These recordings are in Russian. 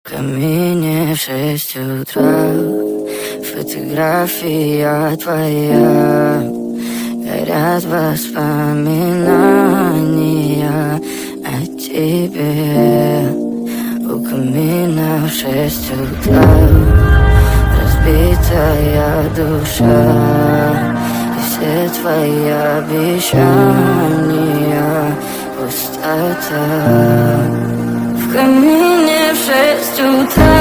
камине в 6 утра, фотография твоя, горят воспоминания о тебе. У камина в 6 утра разбитая душа, и все твои обещания пустота. В камине в 6 утра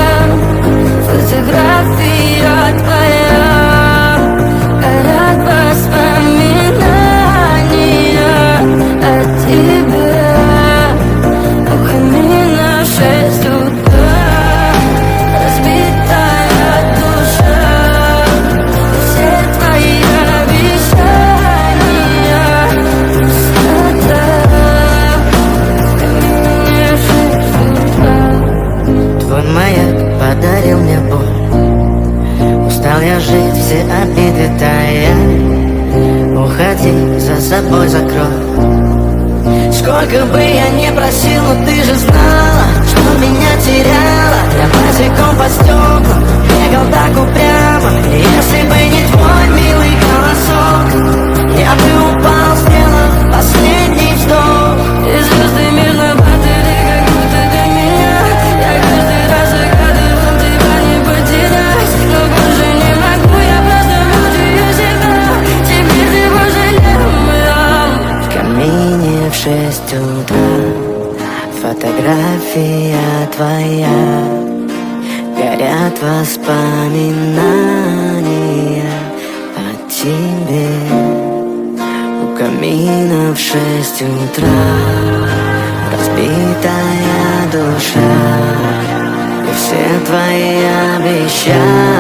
фотография твоя, горят воспоминания о тебе. У камина в 6 утра разбитая душа, и все твои обещания пустота. Твой маяк подарил мне боль, устал я жить, все обиды тая. Уходи, за собой закрой. Сколько бы я ни просил, но ты же знала, что меня теряла. Я босиком по стеклам бегал так упрямо. Если бы не твой милый голосок, я бы упал, сделав последний вздох. И звезды мир на батаре, как будто для меня. Я каждый раз загадывал тебя не потерять, но больше не могу, я просто мучаю себя. Теперь ты пожалел меня. В камине в 6 утра фотография твоя, горят воспоминания о тебе. У камина в 6 утра разбитая душа, и все твои обещания